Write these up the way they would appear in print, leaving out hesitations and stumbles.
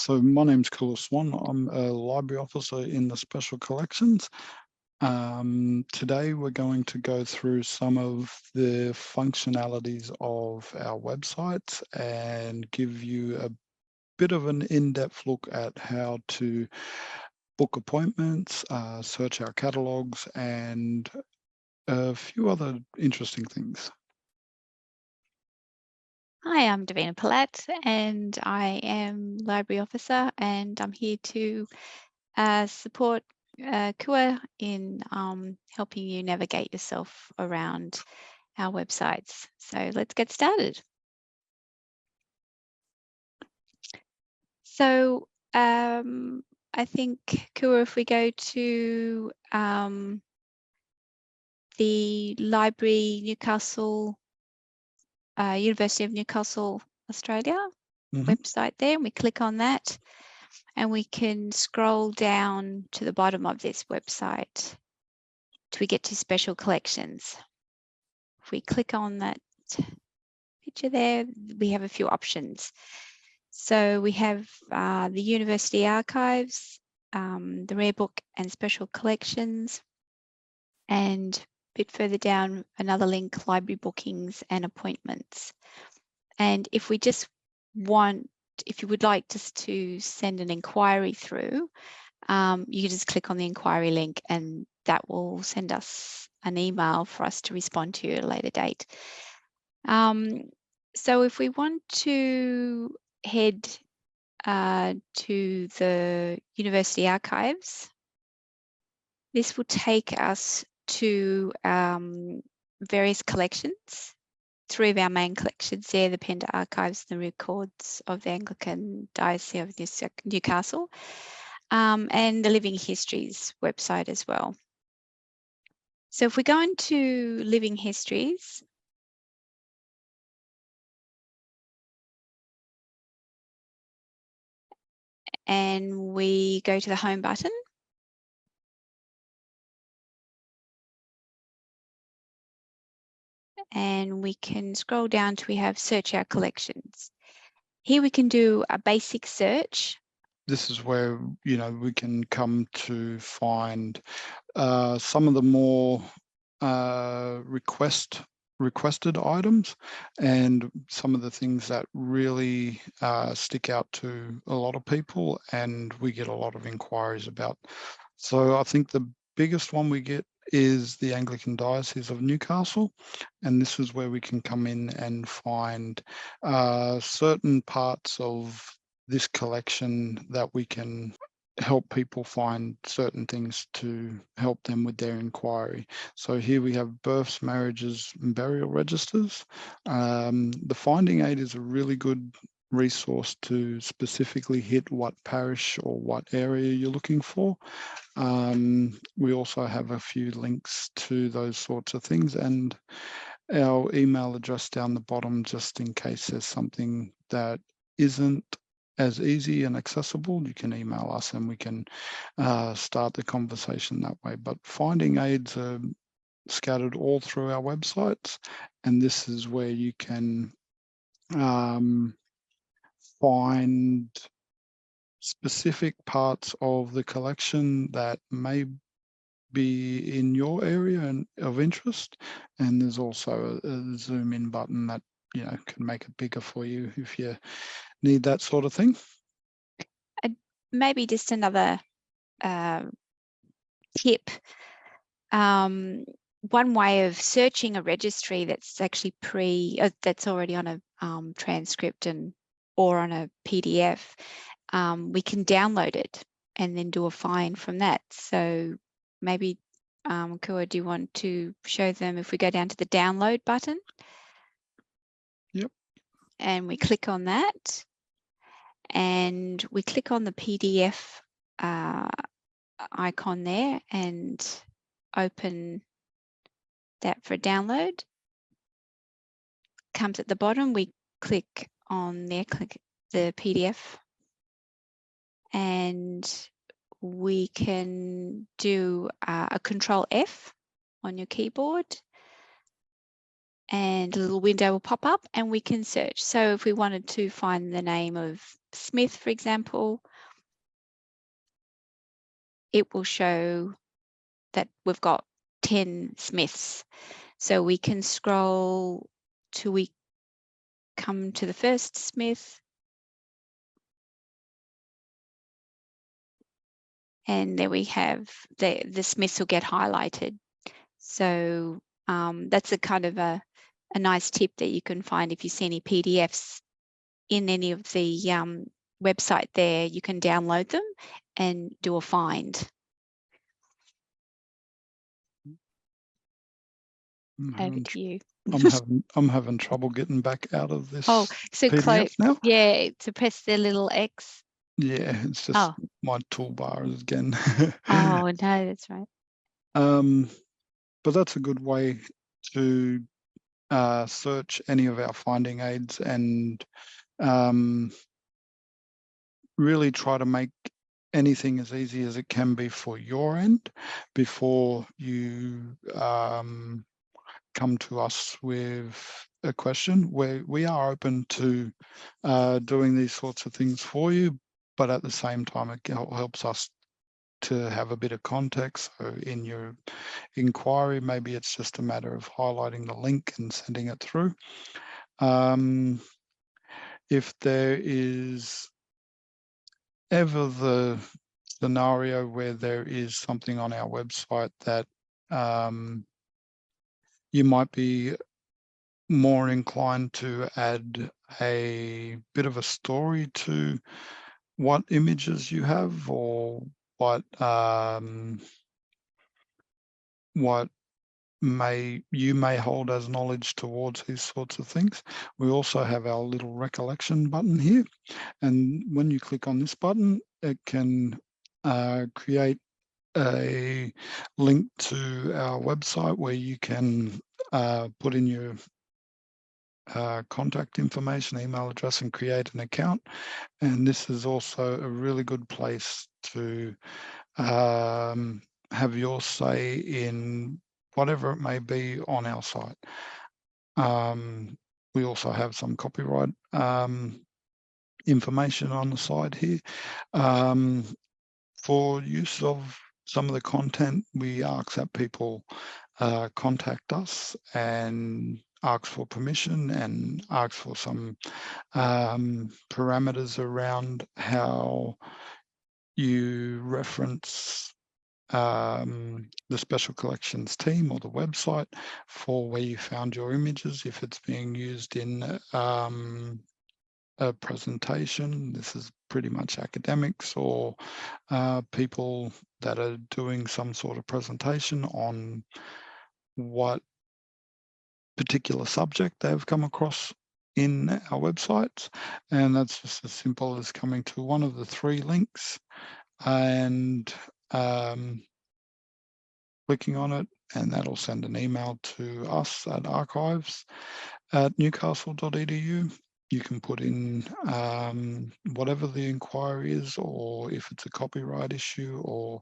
So my name's Swan. I'm a library officer in the Special Collections. Today we're going to go through some of the functionalities of our website and give you a bit of an in-depth look at how to book appointments, search our catalogues, and a few other interesting things. Hi, I'm Davina Pellet and I am Library Officer, and I'm here to support Kua in helping you navigate yourself around our websites. So let's get started. So I think, Kua, if we go to the Library Newcastle, University of Newcastle, Australia website there, and we click on that, and we can scroll down to the bottom of this website till we get to special collections. If we click on that picture there, we have a few options. So we have the University Archives, the Rare Book and Special Collections, and a bit further down, another link, Library Bookings and Appointments. And if we just if you would like just to send an inquiry through, you can just click on the inquiry link and that will send us an email for us to respond to at a later date. So if we want to head to the University Archives, this will take us to various collections. Three of our main collections there, the Pender Archives, the records of the Anglican Diocese of Newcastle, and the Living Histories website as well. So if we go into Living Histories, and we go to the home button, and we can scroll down to we have search our collections. Here we can do a basic search. This is where, we can come to find some of the more requested items and some of the things that really stick out to a lot of people and we get a lot of inquiries about. So I think the biggest one we get is the Anglican Diocese of Newcastle, and this is where we can come in and find certain parts of this collection that we can help people find certain things to help them with their inquiry. So here we have births, marriages, and burial registers. The finding aid is a really good resource to specifically hit what parish or what area you're looking for. We also have a few links to those sorts of things and our email address down the bottom, just in case there's something that isn't as easy and accessible. You can email us and we can start the conversation that way. But finding aids are scattered all through our websites, and this is where you can find specific parts of the collection that may be in your area and of interest. And there's also a zoom in button that can make it bigger for you if you need that sort of thing. Maybe just another tip. One way of searching a registry that's actually that's already on a transcript or on a PDF, we can download it and then do a find from that. So maybe, Kua, do you want to show them if we go down to the download button? Yep. And we click on that, and we click on the PDF icon there and open that for download. Comes at the bottom, we click on there, click the PDF, and we can do a Control F on your keyboard and a little window will pop up and we can search. So if we wanted to find the name of Smith, for example, it will show that we've got 10 Smiths. So we can scroll till we come to the first Smith. And there we have the Smiths will get highlighted. So that's a kind of a nice tip that you can find if you see any PDFs in any of the website there. You can download them and do a find. Over to you. I'm having trouble getting back out of this. Oh, so PDF now. Yeah, to press the little X. Yeah, it's just my toolbar again. Oh no, that's right. But that's a good way to search any of our finding aids and really try to make anything as easy as it can be for your end before you come to us with a question. We are open to doing these sorts of things for you, but at the same time, it helps us to have a bit of context. So in your inquiry, maybe it's just a matter of highlighting the link and sending it through. If there is ever the scenario where there is something on our website that you might be more inclined to add a bit of a story to what images you have, or what you may hold as knowledge towards these sorts of things. We also have our little recollection button here, and when you click on this button, it can create a link to our website where you can put in your contact information, email address, and create an account. And this is also a really good place to have your say in whatever it may be on our site. We also have some copyright information on the side here. For use of some of the content, we ask that people contact us and ask for permission and ask for some parameters around how you reference the special collections team or the website for where you found your images. If it's being used in a presentation, this is pretty much academics or people that are doing some sort of presentation on what particular subject they've come across in our websites. And that's just as simple as coming to one of the 3 links and clicking on it, and that'll send an email to us at archives@newcastle.edu. You can put in whatever the inquiry is, or if it's a copyright issue or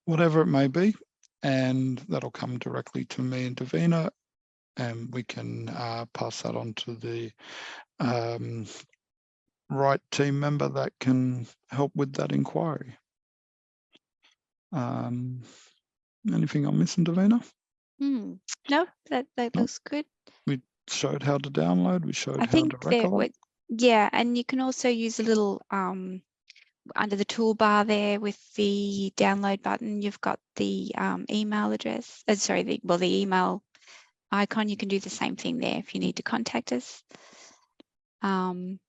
whatever it may be, and that'll come directly to me and Davina, and we can pass that on to the right team member that can help with that inquiry. Anything I'm missing, Davina? No, that looks good. We showed how to download. We showed how to recollect. Yeah, and you can also use a little under the toolbar there with the download button. You've got the email address. The email icon. You can do the same thing there if you need to contact us. And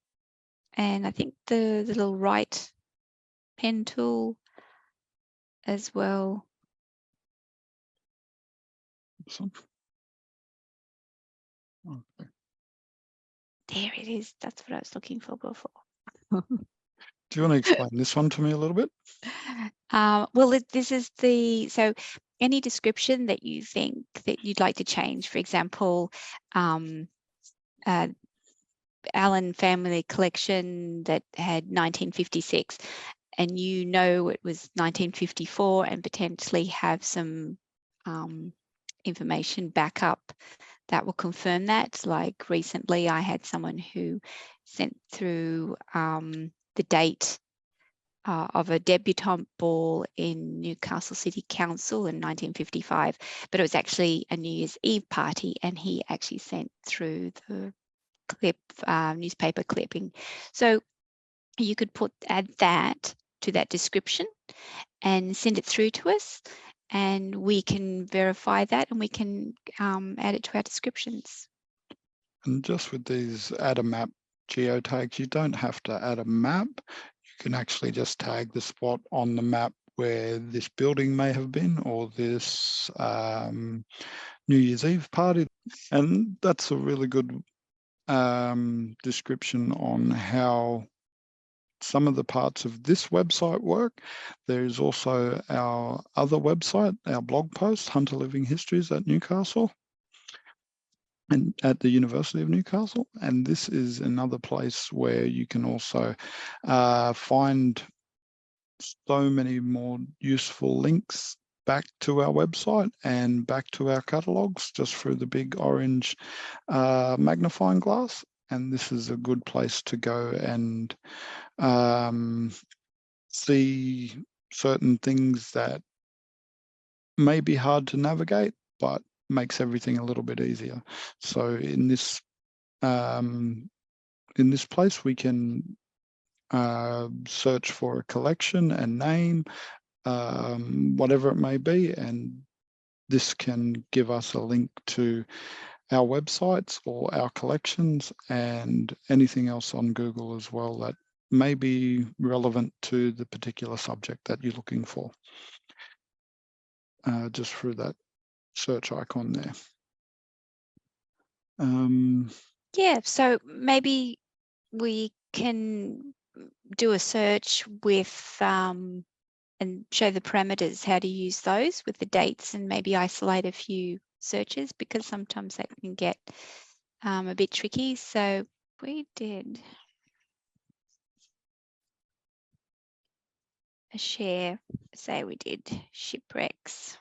I think the little right pen tool as well. Awesome. Okay. There it is. That's what I was looking for before. Do you want to explain this one to me a little bit? Well, this is so any description that you think that you'd like to change, for example, Allen family collection that had 1956, and you know it was 1954 and potentially have some information back up that will confirm that. Like recently I had someone who sent through the the date of a debutante ball in Newcastle City Council in 1955, but it was actually a New Year's Eve party, and he actually sent through the clip, newspaper clipping. So you could add that to that description and send it through to us, and we can verify that, and we can add it to our descriptions. And just with these add a map geotags, you don't have to add a map. You can actually just tag the spot on the map where this building may have been, or this New Year's Eve party. And that's a really good description on how some of the parts of this website work. There's also our other website, our blog post, Hunter Living Histories at Newcastle and at the University of Newcastle. And this is another place where you can also find so many more useful links back to our website and back to our catalogues just through the big orange magnifying glass. And this is a good place to go and see certain things that may be hard to navigate, but makes everything a little bit easier. So in this place, we can search for a collection and name, whatever it may be, and this can give us a link to our websites or our collections and anything else on Google as well that may be relevant to the particular subject that you're looking for, just through that search icon there. Yeah, so maybe we can do a search with and show the parameters, how to use those with the dates, and maybe isolate a few searches, because sometimes that can get a bit tricky. So we did a share, say we did shipwrecks,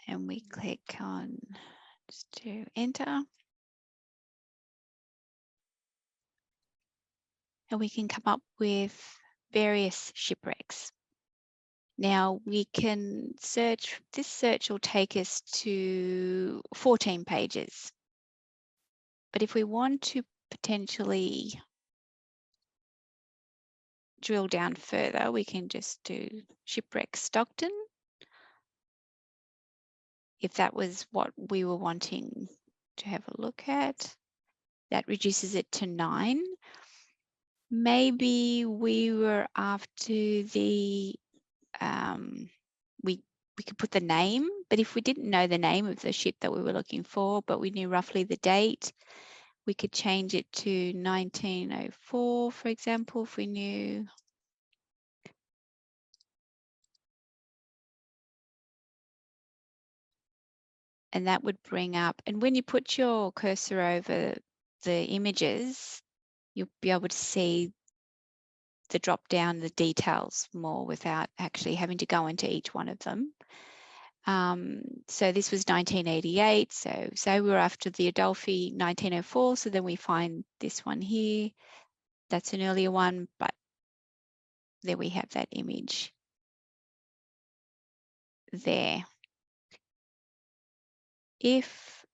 and we click on just to enter, and we can come up with various shipwrecks. Now we can search, this search will take us to 14 pages. But if we want to potentially drill down further, we can just do shipwreck Stockton, if that was what we were wanting to have a look at. That reduces it to 9. Maybe we were after the, we could put the name, but if we didn't know the name of the ship that we were looking for, but we knew roughly the date, we could change it to 1904, for example, if we knew. And that would bring up, and when you put your cursor over the images, you'll be able to see the drop down, the details more without actually having to go into each one of them. So this was 1988. So say we were after the Adolphi 1904. So then we find this one here. That's an earlier one, but there we have that image there. If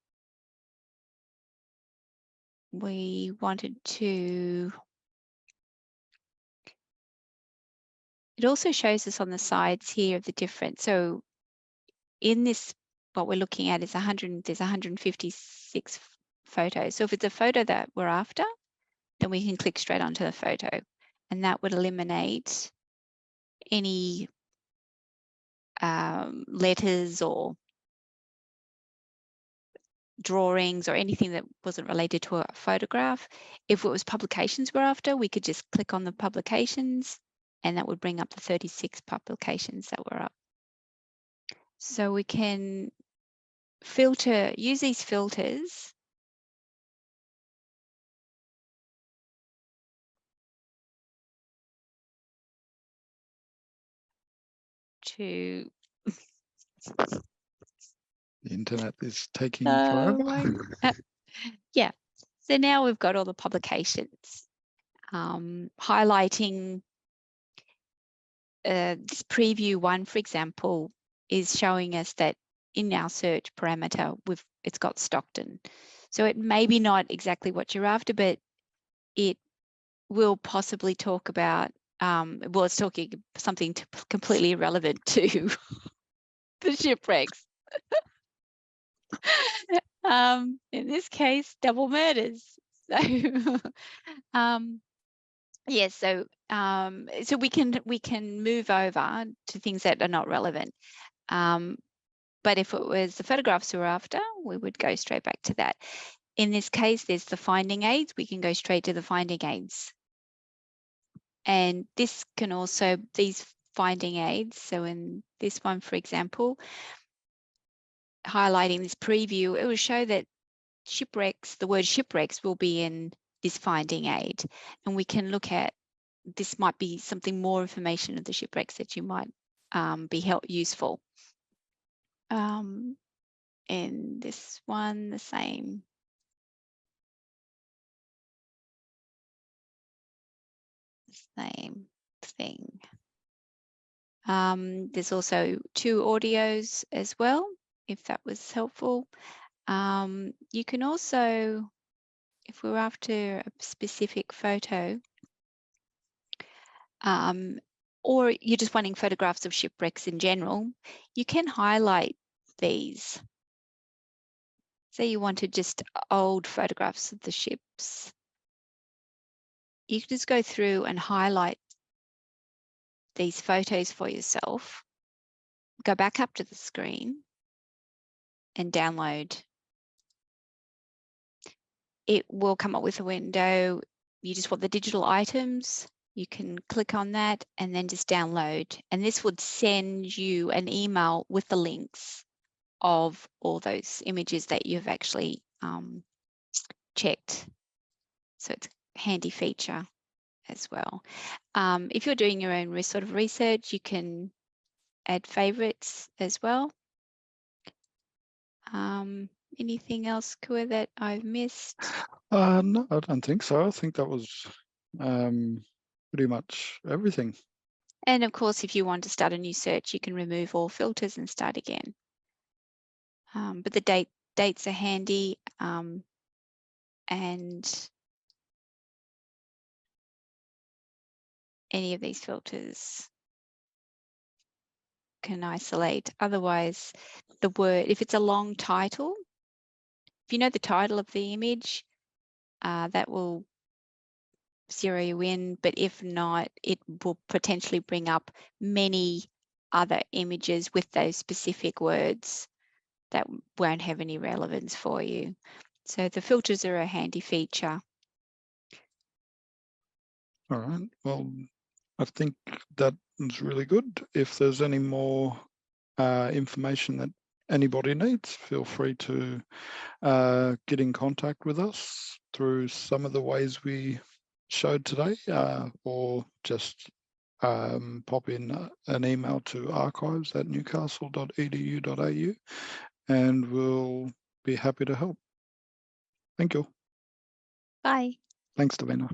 we wanted to, it also shows us on the sides here of the different. So in this, what we're looking at is there's 156 photos. So if it's a photo that we're after, then we can click straight onto the photo, and that would eliminate any letters or drawings or anything that wasn't related to a photograph. If it was publications we're after, we could just click on the publications, and that would bring up the 36 publications that were up. So we can filter, use these filters to... The internet is taking forever. Yeah. So now we've got all the publications. Highlighting this preview one, for example, is showing us that in our search parameter, it's got Stockton. So it may be not exactly what you're after, but it will possibly talk about, well, it's talking something completely irrelevant to the shipwrecks. In this case, double murders. So, yes, so we can move over to things that are not relevant. But if it was the photographs we're after, we would go straight back to that. In this case, there's the finding aids. We can go straight to the finding aids. And this can also, these finding aids, so in this one, for example, highlighting this preview, it will show that shipwrecks, the word shipwrecks will be in this finding aid. And we can look at, this might be something more information of the shipwrecks that you might be useful. In this one, the same. Same thing. There's also 2 audios as well, if that was helpful. You can also, if we're after a specific photo, or you're just wanting photographs of shipwrecks in general, you can highlight these. Say you wanted just old photographs of the ships. You can just go through and highlight these photos for yourself. Go back up to the screen and download. It will come up with a window. You just want the digital items. You can click on that and then just download. And this would send you an email with the links of all those images that you've actually checked. So it's a handy feature as well. If you're doing your own sort of research, you can add favorites as well. Anything else, Kua, that I've missed? No, I don't think so. I think that was pretty much everything. And of course, if you want to start a new search, you can remove all filters and start again. But the dates are handy, and any of these filters can isolate. Otherwise, the word, if it's a long title, if you know the title of the image, that will zero you in, but if not, it will potentially bring up many other images with those specific words that won't have any relevance for you. So the filters are a handy feature. All right, well, I think that is really good. If there's any more information that anybody needs, feel free to get in contact with us through some of the ways we showed today, or just pop in an email to archives@newcastle.edu.au, and we'll be happy to help. Thank you. Bye. Thanks, Davina.